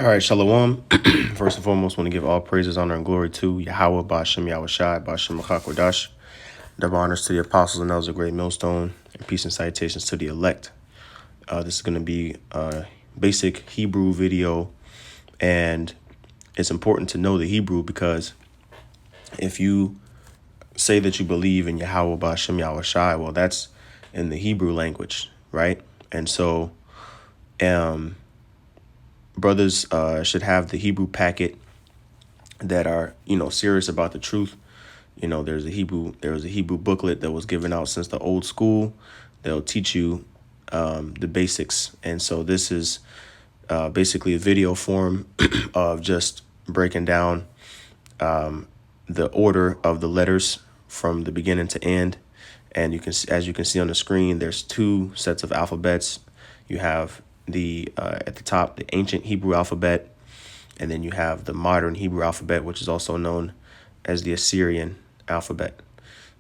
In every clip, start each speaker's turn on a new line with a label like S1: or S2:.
S1: All right, Shalom. First and foremost, want to give all praises, honor, and glory to Yahweh, Bashem, Yahushai, Bashem, Machak, Double honors to the apostles and elders of Great Millstone, and peace and salutations to the elect. This is going to be a basic Hebrew video, and it's important to know the Hebrew because if you say that you believe in Yahweh, Bashem, Yahushai, well, that's in the Hebrew language, right? And so, brothers should have the Hebrew packet that are, serious about the truth. There was a Hebrew booklet that was given out since the old school. They'll teach you the basics. And so this is basically a video form of just breaking down the order of the letters from the beginning to end. And as you can see on the screen, there's two sets of alphabets. You have the at the top, the ancient Hebrew alphabet, and then you have the modern Hebrew alphabet, which is also known as the Assyrian alphabet.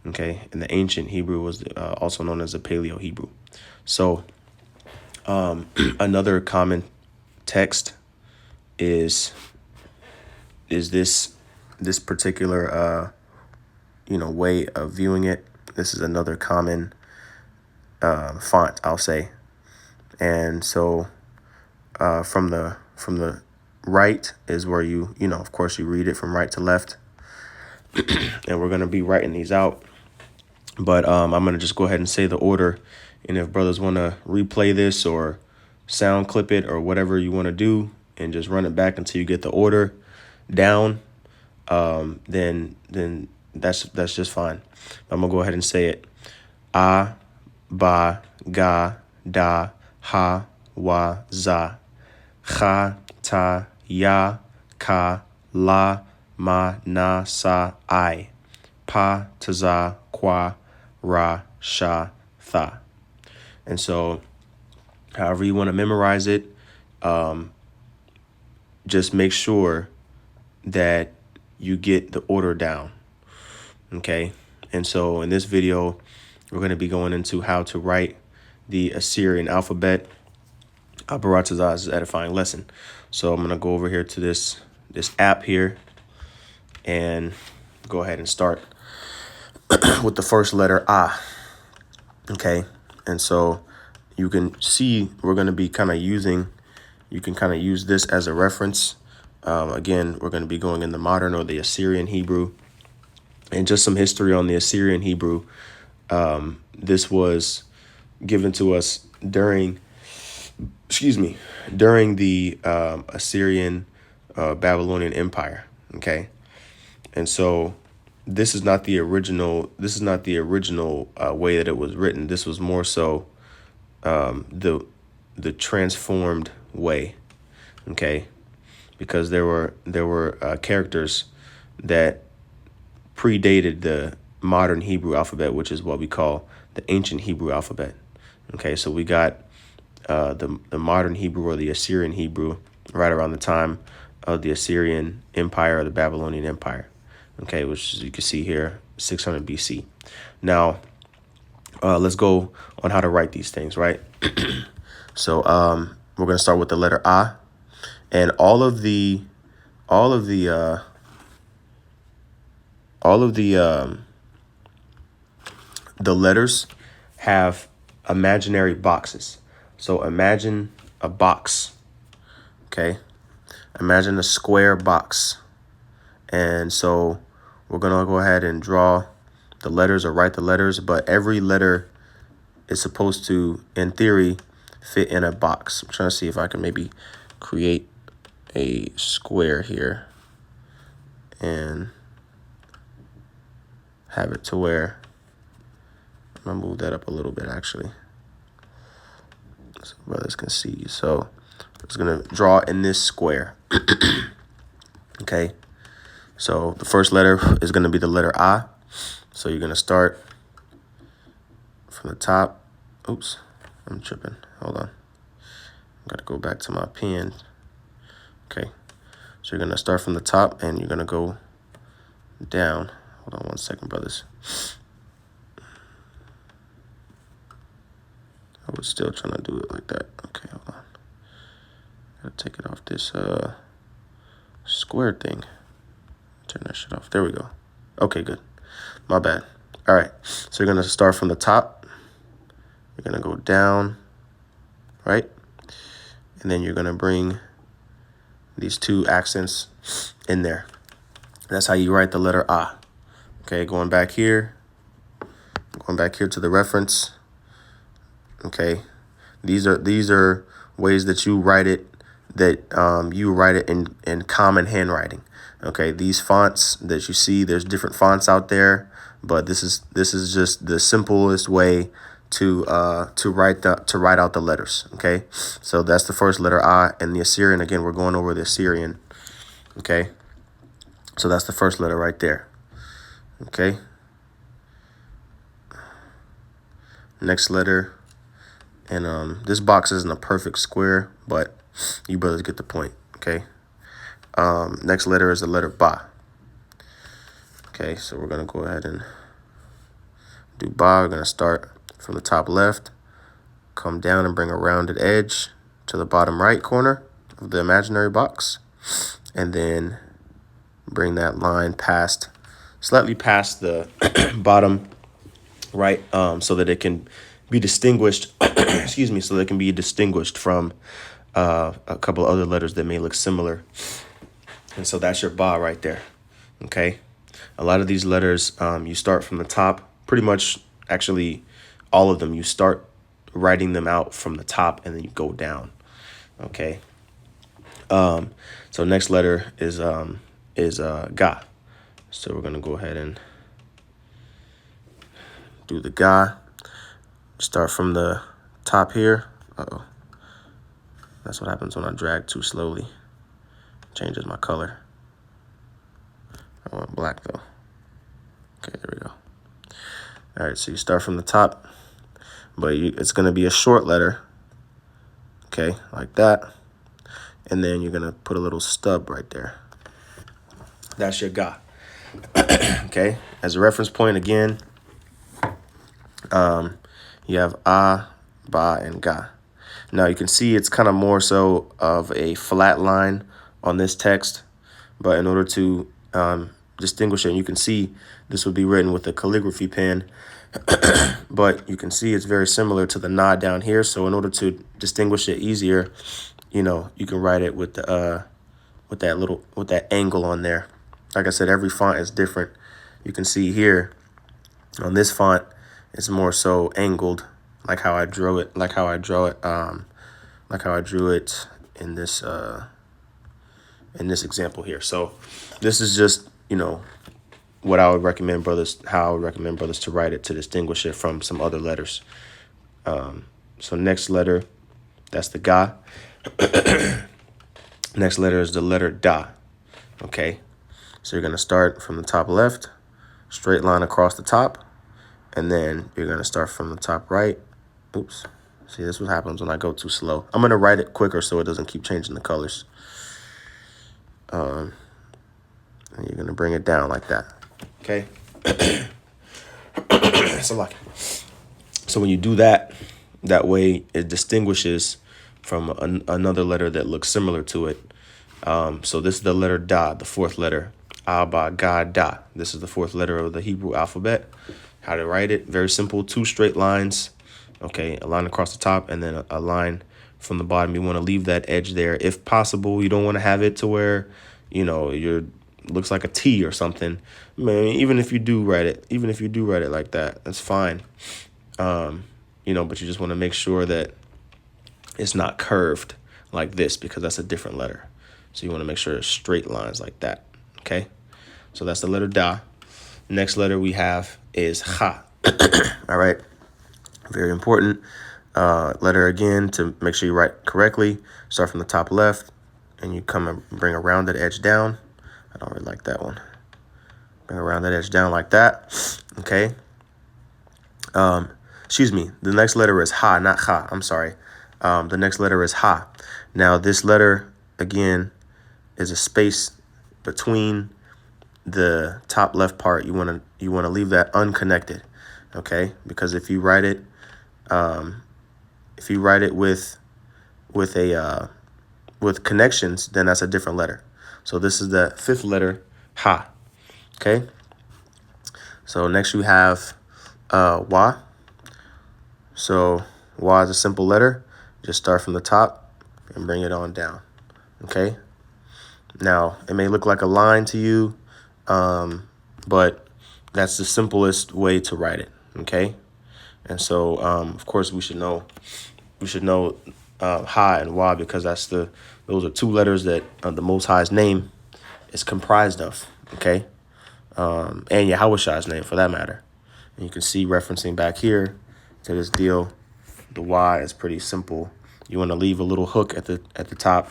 S1: Okay, and the ancient Hebrew was also known as the Paleo Hebrew. So another common text is this particular way of viewing it. This is another common font, I'll say. And so from the right is where you of course you read it from right to left. And we're going to be writing these out. But I'm going to just go ahead and say the order. And if brothers want to replay this or sound clip it or whatever you want to do and just run it back until you get the order down, then that's just fine. I'm going to go ahead and say it. A, ba, ga, da, ha, wa, za. Cha, ta, ya, ka, la, ma, na, sa, I. Pa, taza, kwa, ra, sha, tha. And so however you want to memorize it, just make sure that you get the order down. Okay. And so in this video, we're going to be going into how to write the Assyrian alphabet. Taza's edifying lesson. So I'm going to go over here to this app here and go ahead and start with the first letter A. Okay. And so you can see we're going to be you can use this as a reference. Again, we're going to be going in the modern or the Assyrian Hebrew. And just some history on the Assyrian Hebrew. This was given to us during the Assyrian Babylonian Empire. Okay. And so this is not the original way that it was written. This was more so the transformed way. Okay. Because there were characters that predated the modern Hebrew alphabet, which is what we call the ancient Hebrew alphabet. Okay, so we got the modern Hebrew or the Assyrian Hebrew right around the time of the Assyrian Empire or the Babylonian Empire. Okay, which you can see here, 600 BC. Now, let's go on how to write these things, right? So we're going to start with the letter A, and all of the letters have imaginary boxes. So imagine a box, okay? Imagine a square box. And so we're going to go ahead and draw the letters or write the letters, but every letter is supposed to, in theory, fit in a box. I'm trying to see if I can maybe create a square here and have it to where I'm going to move that up a little bit, actually, so brothers can see. So I'm just going to draw in this square. Okay. So the first letter is going to be the letter A. So you're going to start from the top. Oops, I'm tripping. Hold on. Got to go back to my pen. Okay. So you're going to start from the top and you're going to go down. Hold on 1 second, brothers. I was still trying to do it like that. Okay, hold on. Gotta take it off this square thing. Turn that shit off. There we go. Okay, good. My bad. All right. So you're gonna start from the top. You're gonna go down, right? And then you're gonna bring these two accents in there. That's how you write the letter A. Okay, going back here to the reference. Okay, these are ways that you write it, that you write it in common handwriting. Okay, these fonts that you see, there's different fonts out there, but this is just the simplest way to write out the letters. Okay, so that's the first letter A, and the Assyrian, again, we're going over the Assyrian. Okay, so that's the first letter right there. Okay, next letter, and this box isn't a perfect square, but you brothers get the point. Okay, next letter is the letter Ba. Okay, so we're gonna go ahead and do Ba. We're gonna start from the top left, come down and bring a rounded edge to the bottom right corner of the imaginary box, and then bring that line slightly past the bottom right, so that it can be distinguished. Excuse me, so that it can be distinguished from a couple other letters that may look similar. And so that's your Ba right there. Okay, a lot of these letters, you start from the top. Pretty much, actually, all of them, you start writing them out from the top and then you go down. Okay. So next letter is Ga. So we're gonna go ahead and do the Ga. Start from the top here. Uh-oh. That's what happens when I drag too slowly. Changes my color. I want black though. Okay, there we go. All right, so you start from the top, but it's gonna be a short letter. Okay, like that. And then you're gonna put a little stub right there. That's your Ga. Okay, as a reference point again, you have A, Ba, and Ga. Now you can see it's kind of more so of a flat line on this text, but in order to distinguish it, and you can see this would be written with a calligraphy pen, but you can see it's very similar to the nod down here. So in order to distinguish it easier, you can write it with the with that angle on there. Like I said, every font is different. You can see here on this font, it's more so angled, like how I drew it, like how I drew it in this example here. So this is just, what I would recommend brothers, how I would recommend brothers to write it to distinguish it from some other letters. So next letter, that's the Ga. Next letter is the letter Da. Okay, so you're gonna start from the top left, straight line across the top, and then you're gonna start from the top right. Oops. See, this is what happens when I go too slow. I'm gonna write it quicker so it doesn't keep changing the colors. And you're gonna bring it down like that. Okay. So when you do that, that way it distinguishes from another letter that looks similar to it. So this is the letter Da, the fourth letter. Ba, Ga, Da. This is the fourth letter of the Hebrew alphabet. How to write it? Very simple. 2 straight lines. Okay, a line across the top and then a line from the bottom. You want to leave that edge there if possible. You don't want to have it to where, looks like a T or something. Man, even if you do write it like that, that's fine. But you just want to make sure that it's not curved like this because that's a different letter. So you want to make sure it's straight lines like that. Okay, so that's the letter Da. Next letter we have is Ha. All right, very important letter again to make sure you write correctly. Start from the top left, and you come and bring a rounded edge down. I don't really like that one. Bring a rounded edge down like that. Okay. Excuse me. The next letter is Ha, not Ha. I'm sorry. The next letter is Ha. Now this letter again is a space between the top left part. You want to leave that unconnected, okay? Because if you write it with with connections, then that's a different letter. So this is the fifth letter, ha. Okay. So next you have wa. So wa is a simple letter. Just start from the top and bring it on down. Okay. Now it may look like a line to you, but that's the simplest way to write it. Okay. And so, of course, we should know ha and wa, because those are two letters that the Most High's name is comprised of. Okay. And Yahweh's name, for that matter. And you can see, referencing back here to this deal, the Y is pretty simple. You want to leave a little hook at the top.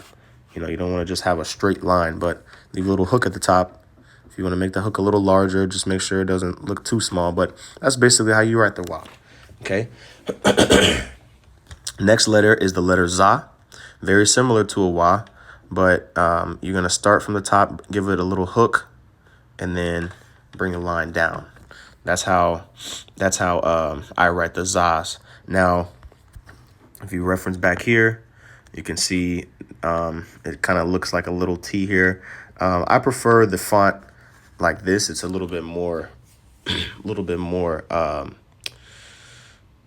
S1: You know, you don't want to just have a straight line, but leave a little hook at the top. If you want to make the hook a little larger, just make sure it doesn't look too small. But that's basically how you write the Y. Okay. Next letter is the letter za. Very similar to a wa, but you're going to start from the top, give it a little hook, and then bring a line down. That's how I write the zas. Now, if you reference back here, you can see it kind of looks like a little T here. I prefer the font like this. It's a little bit more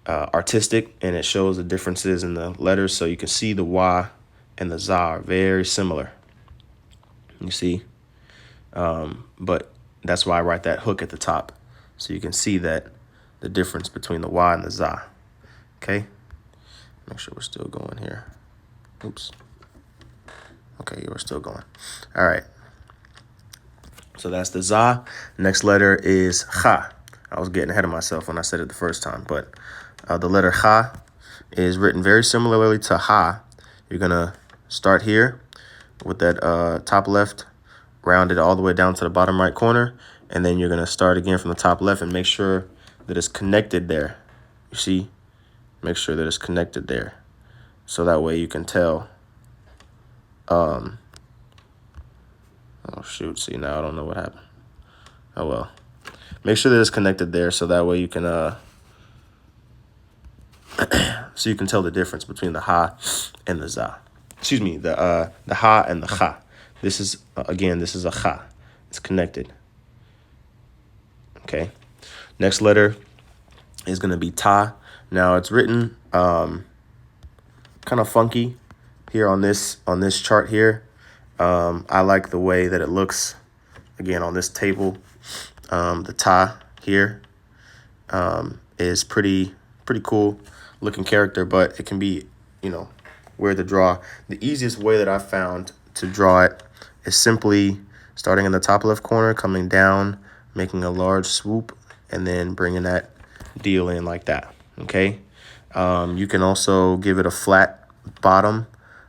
S1: artistic, and it shows the differences in the letters. So you can see the wa and the za are very similar. You see, but that's why I write that hook at the top, so you can see that the difference between the wa and the za. Okay, make sure we're still going here. Oops. Okay, we're still going. All right. So that's the za. Next letter is cha. I was getting ahead of myself when I said it the first time, but the letter cha is written very similarly to ha. You're going to start here with that top left, round it all the way down to the bottom right corner, and then you're going to start again from the top left and make sure that it's connected there. You see? Make sure that it's connected there. So that way you can tell. Oh, shoot. See, now I don't know what happened. Oh, well. Make sure that it's connected there, so that way you can so you can tell the difference between the ha and the za. Excuse me, the ha and the cha. This is this is a cha. It's connected. Okay. Next letter is going to be ta. Now it's written kind of funky here on this chart here. I like the way that it looks again on this table. The ta here is pretty cool looking character, but it can be, weird to draw. The easiest way that I found to draw it is simply starting in the top left corner, coming down, making a large swoop, and then bringing that deal in like that. Okay. You can also give it a flat bottom,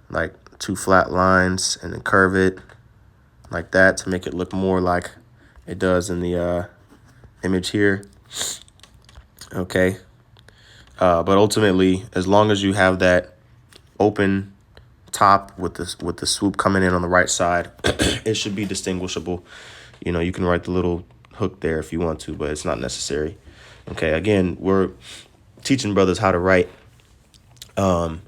S1: like two flat lines, and then curve it like that to make it look more like it does in the image here. Okay. But ultimately, as long as you have that open top with the swoop coming in on the right side, it should be distinguishable. You can write the little hook there if you want to, but it's not necessary. Okay. Again, we're teaching brothers how to write the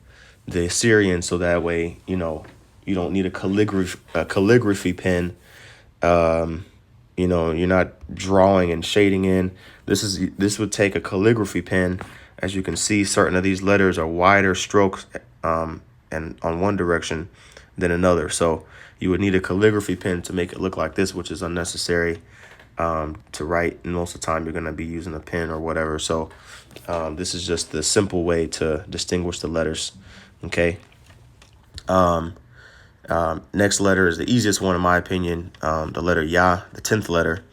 S1: Assyrian, so that way, you don't need a calligraphy pen. You're not drawing and shading in. This would take a calligraphy pen. As you can see, certain of these letters are wider strokes and on one direction than another. So you would need a calligraphy pen to make it look like this, which is unnecessary to write. And most of the time you're going to be using a pen or whatever. So this is just the simple way to distinguish the letters. Okay. Next letter is the easiest one in my opinion. The letter Ya, the 10th letter.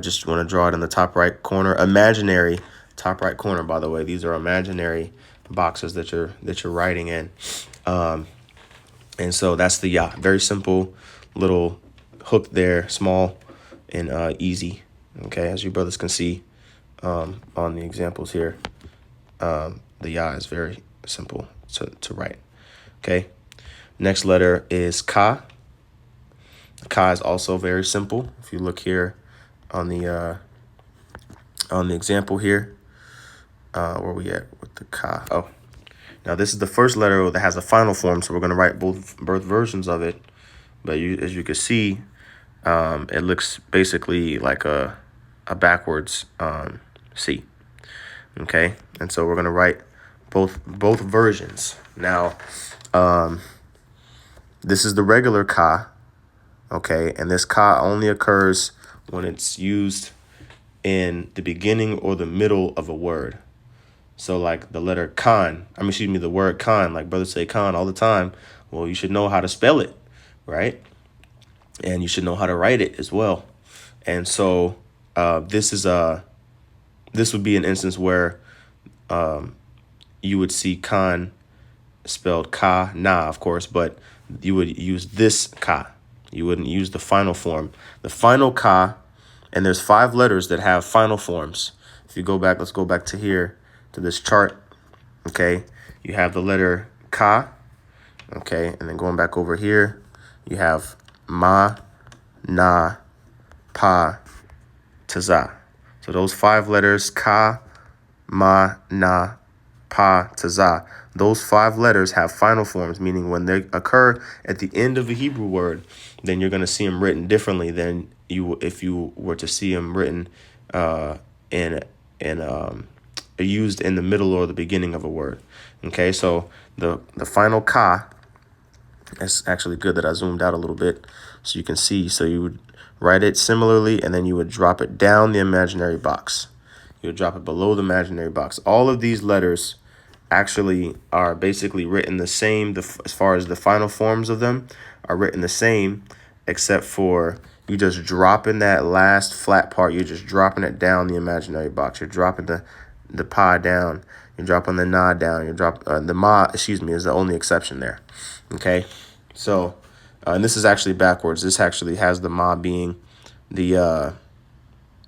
S1: Just want to draw it in the top right corner. Imaginary top right corner, by the way. These are imaginary boxes that you're writing in. And so that's the Ya. Very simple little hook there, small and easy. Okay, as you brothers can see on the examples here, the Ya is very simple to write. Okay. Next letter is Ka. Ka is also very simple. If you look here on the example here, where we at with the Ka? Oh, Now, this is the first letter that has a final form, so we're going to write both versions of it. But as you can see, it looks basically like a backwards C. Okay, and so we're going to write both versions. Now, this is the regular ka, okay, and this ka only occurs when it's used in the beginning or the middle of a word. So like the letter the word Khan, like brothers say Khan all the time. Well, you should know how to spell it, right? And you should know how to write it as well. And so this would be an instance where you would see Khan spelled ka na, of course, but you would use this ka. You wouldn't use the final form. The final ka, and there's 5 letters that have final forms. If you go back, let's go back to here, to this chart, okay? You have the letter ka, okay? And then going back over here, you have ma, na, pa, taza. So those 5 letters, ka, ma, na, pa, taza. Those 5 letters have final forms, meaning when they occur at the end of a Hebrew word, then you're going to see them written differently than if you were to see them written used in the middle or the beginning of a word. Okay, so the final ka, it's actually good that I zoomed out a little bit so you can see. So you would write it similarly, and then you would drop it down the imaginary box. You would drop it below the imaginary box. All of these letters actually are basically written the same. As far as the final forms of them are written the same, except for you just dropping that last flat part. You're just dropping it down the imaginary box. You're dropping the pa down. You're dropping the na down. You drop the ma, is the only exception there. Okay, so and this is actually backwards. This actually has the ma being the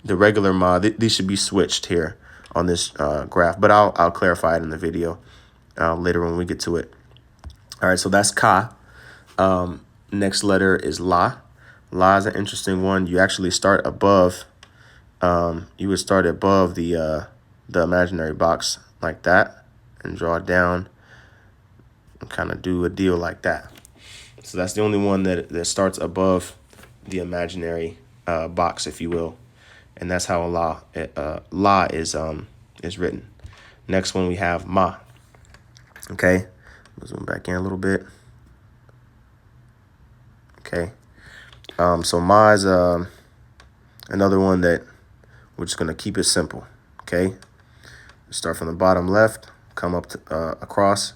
S1: regular ma. These should be switched here on this graph, but I'll clarify it in the video later when we get to it. All right, so that's ka. Next letter is la. La is an interesting one. You actually start above. You would start above the imaginary box like that and draw it down and kind of do a deal like that. So that's the only one that starts above the imaginary box, if you will. And that's how la is written. Next one we have ma. Okay, let's zoom back in a little bit. Okay, so ma is another one that we're just gonna keep it simple. Okay, start from the bottom left, come up to, across,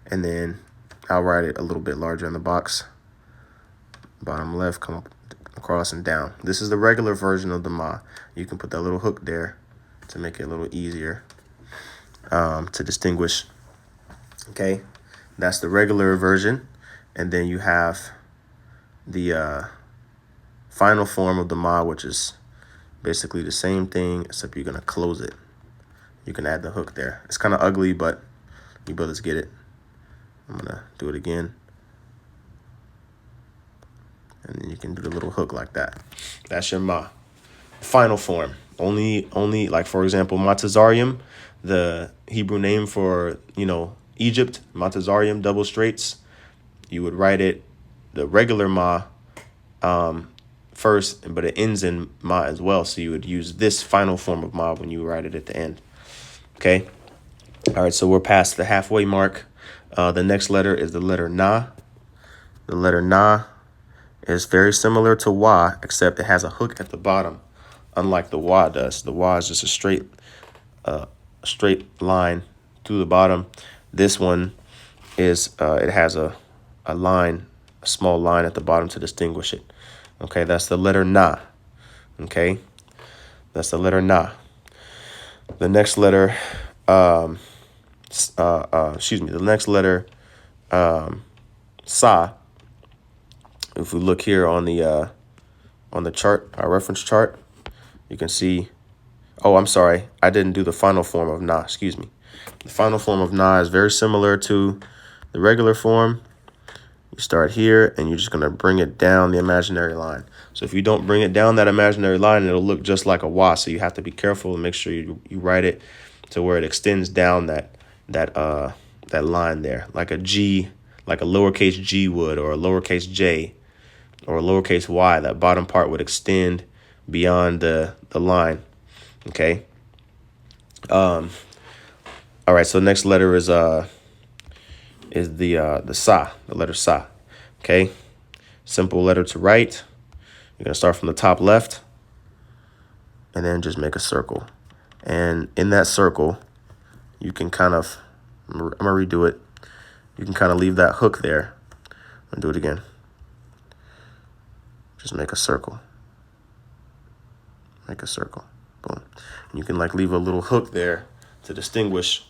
S1: and then I'll write it a little bit larger in the box. Bottom left, come up across and down. This is the regular version of the ma. You can put that little hook there to make it a little easier to distinguish. Okay, that's the regular version. And then you have the final form of the ma, which is basically the same thing, except you're going to close it. You can add the hook there. It's kind of ugly, but you brothers get it. I'm going to do it again. And then you can do the little hook like that. That's your ma. Final form. Only like, for example, Matazarium, the Hebrew name for, Egypt, Matazarium, double straights. You would write it, the regular ma, first, but it ends in ma as well. So you would use this final form of ma when you write it at the end. Okay. All right. So we're past the halfway mark. The next letter is the letter na. The letter na is very similar to wa, except it has a hook at the bottom, unlike the wa does. The wa is just a straight line through the bottom. This one is it has a line, a small line at the bottom to distinguish it. Okay, that's the letter na. Okay, that's the letter na. The next letter, the next letter, sa. If we look here on the chart, our reference chart, you can see. Oh, I'm sorry, I didn't do the final form of na. Excuse me. The final form of na is very similar to the regular form. You start here, and you're just going to bring it down the imaginary line. So if you don't bring it down that imaginary line, it'll look just like a wa. So you have to be careful and make sure you write it to where it extends down that that line there, like a G, like a lowercase g would, or a lowercase j, or a lowercase y. That bottom part would extend beyond the line. Okay. All right. So the next letter is the sa, the letter sa. Okay. Simple letter to write. You're gonna start from the top left, and then just make a circle. And in that circle, you can kind of, I'm gonna redo it. You can kind of leave that hook there. I'm gonna do it again. Just make a circle. Make a circle. Boom. And you can like leave a little hook there to distinguish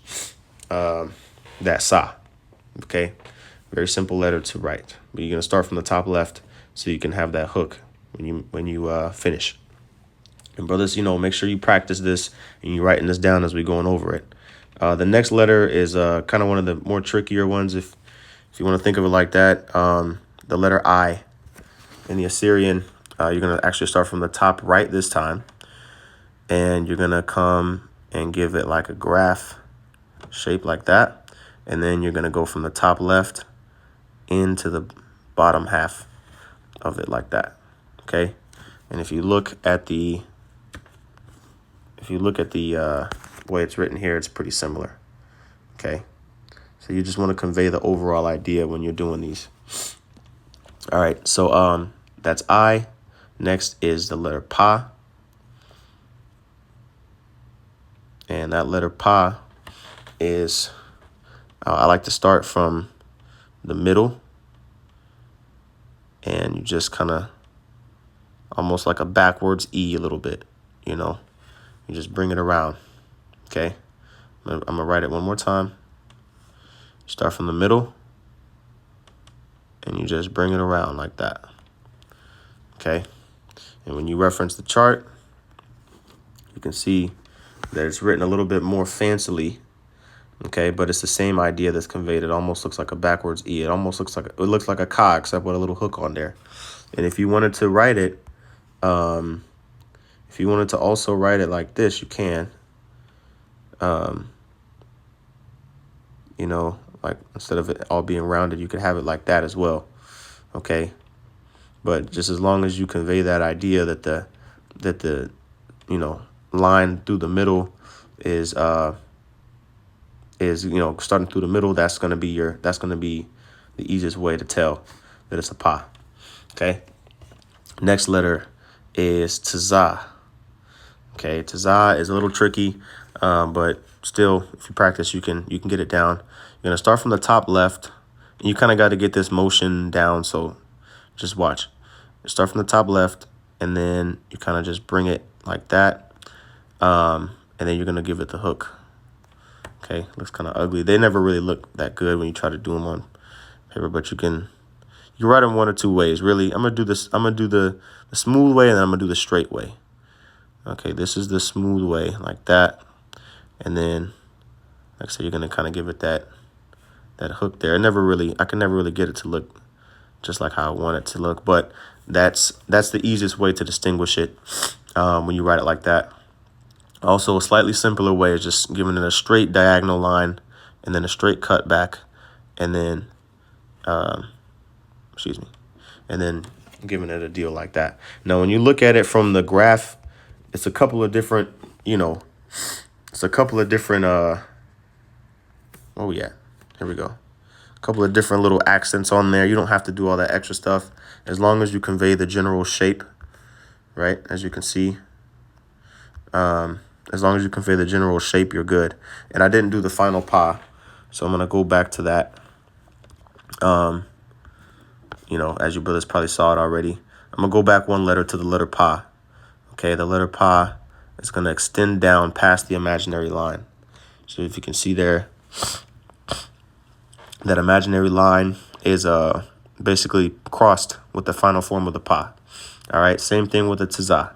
S1: that sa. Okay. Very simple letter to write. But you're gonna start from the top left so you can have that hook when you finish. And brothers, make sure you practice this and you're writing this down as we're going over it. The next letter is kind of one of the more trickier ones, if you want to think of it like that. The letter I in the Assyrian, you're going to actually start from the top right this time. And you're going to come and give it like a graph shape like that. And then you're going to go from the top left into the bottom half of it like that. Okay. And if you look at the way it's written here, it's pretty similar. Okay. So you just want to convey the overall idea when you're doing these. All right. So that's I. Next is the letter pa. And that letter pa is, I like to start from the middle. And you just kind of almost like a backwards E a little bit, You just bring it around. Okay. I'm going to write it one more time. Start from the middle. And you just bring it around like that. Okay. And when you reference the chart, you can see that it's written a little bit more fancily. Okay. But it's the same idea that's conveyed. It almost looks like a backwards E. It almost looks like a ka, except with a little hook on there. And if you wanted to write it, if you wanted to also write it like this, you can. Like instead of it all being rounded, you could have it like that as well. Okay. But just as long as you convey that idea that the line through the middle is starting through the middle, that's gonna be the easiest way to tell that it's a pa. Okay. Next letter is Taza. Okay, Taza is a little tricky, but still, if you practice, you can get it down. You're gonna start from the top left, and you kind of got to get this motion down. So just watch. You start from the top left, and then you kind of just bring it like that, and then you're gonna give it the hook. Okay, looks kind of ugly. They never really look that good when you try to do them on paper, but you write them one or two ways. Really, I'm gonna do this. I'm gonna do the smooth way, and then I'm gonna do the straight way. Okay, this is the smooth way, like that. And then, like I said, you're going to kind of give it that hook there. I can never really get it to look just like how I want it to look. But that's the easiest way to distinguish it when you write it like that. Also, a slightly simpler way is just giving it a straight diagonal line and then a straight cut back. And then, and then giving it a deal like that. Now, when you look at it from the graph, it's a couple of different, oh yeah, here we go. A couple of different little accents on there. You don't have to do all that extra stuff as long as you convey the general shape, right? As you can see, as long as you convey the general shape, you're good. And I didn't do the final pa, so I'm going to go back to that. As you brothers probably saw it already, I'm going to go back one letter to the letter pa. Okay, the letter pa is going to extend down past the imaginary line. So if you can see there, that imaginary line is basically crossed with the final form of the pa. All right, same thing with the taza.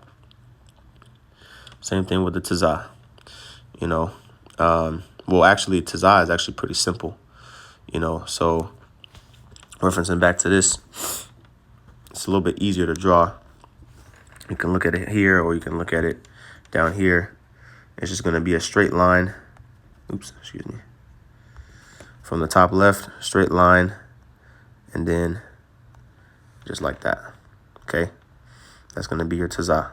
S1: Same thing with the taza. Actually, taza is actually pretty simple. So referencing back to this, it's a little bit easier to draw. You can look at it here, or you can look at it down here. It's just going to be a straight line. Oops, excuse me. from the top left, straight line, and then just like that. Okay, that's going to be your Taza.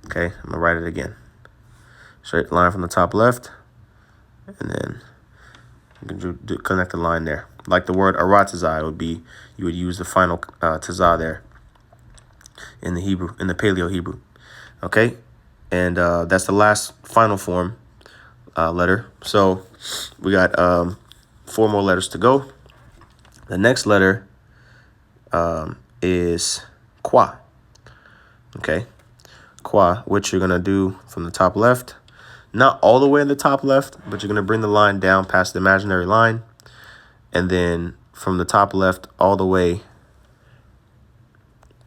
S1: Okay, I'm going to write it again. Straight line from the top left, and then you can connect the line there. Like the word Arataza, it would be, you would use the final Taza there in the Hebrew, in the Paleo Hebrew. Okay, and that's the last final form letter. So we got 4 more letters to go. The next letter is Kwa. Okay, Kwa, which you're going to do from the top left. Not all the way in the top left, but you're going to bring the line down past the imaginary line. And then from the top left all the way,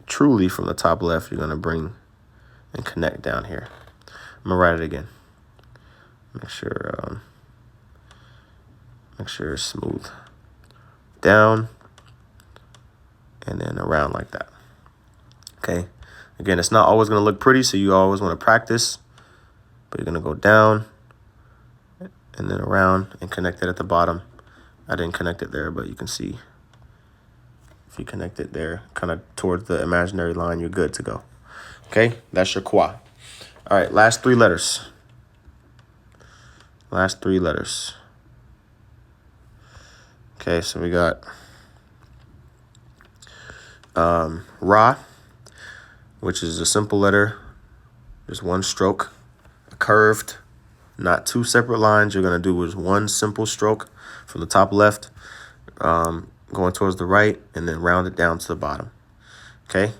S1: truly from the top left, you're going to bring and connect down here. I'm going to write it again. Make sure it's smooth. Down and then around like that. Okay. Again, it's not always going to look pretty, so you always want to practice. But you're going to go down and then around and connect it at the bottom. I didn't connect it there, but you can see if you connect it there, kind of towards the imaginary line, you're good to go. Okay, that's your Kwa. All right, last 3 letters. Last 3 letters. Okay, so we got Ra, which is a simple letter, just 1 stroke, curved, not 2 separate lines. You're going to do is 1 simple stroke from the top left, going towards the right, and then round it down to the bottom. Okay,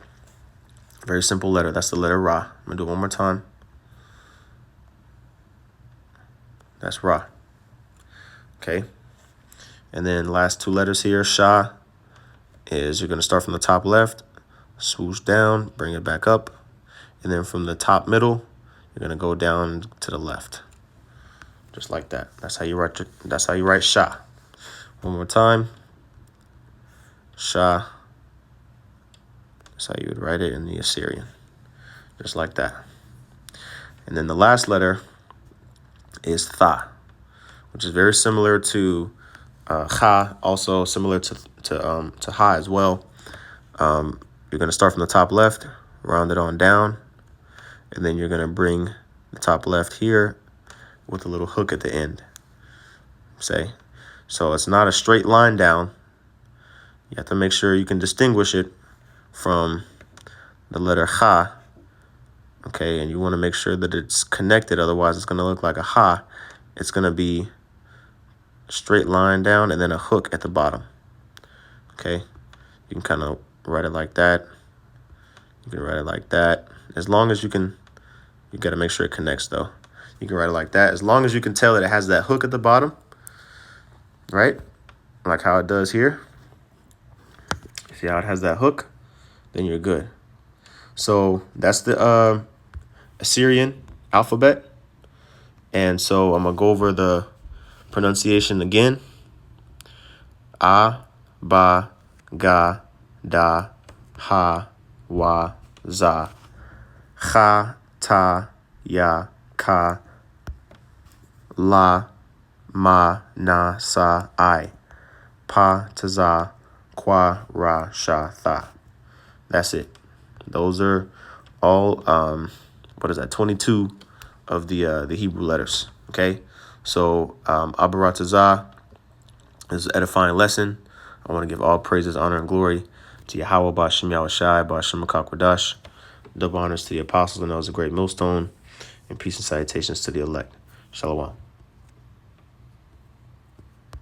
S1: very simple letter. That's the letter Ra. I'm going to do it one more time. That's Ra. Okay, and then last 2 letters here, Sha, is you're going to start from the top left, swoosh down, bring it back up, and then from the top middle, you're going to go down to the left. Just like that. That's how you write Sha. One more time. Sha. That's how you would write it in the Assyrian. Just like that. And then the last letter is Tha, which is very similar to Ha, also similar to Ha as well. You're going to start from the top left, round it on down, and then you're going to bring the top left here with a little hook at the end. Say, so it's not a straight line down. You have to make sure you can distinguish it from the letter Ha. Okay, and you want to make sure that it's connected, otherwise it's going to look like a Ha. It's going to be a straight line down and then a hook at the bottom. Okay, you can kind of write it like that. You can write it like that. As long as you can, you got to make sure it connects though. You can write it like that. As long as you can tell that it has that hook at the bottom, right? Like how it does here. See how it has that hook? Then you're good. So that's the Assyrian alphabet. And so I'm going to go over the pronunciation again. A, Ba, Ga, Da, Ha, Wa, Za. Cha, Ta, Ya, Ka, La, Ma, Na, Sa, I. Pa, Taza, Kwa, Ra, Sha, Tha. That's it. Those are all, 22 of the Hebrew letters. Okay, so Abaratazah is an edifying lesson. I want to give all praises, honor, and glory to Yahweh, Ba'ashem Yahushai, Ba'ashem HaKakwadash. Double honors to the apostles and those a great millstone, and peace and salutations to the elect. Shalom.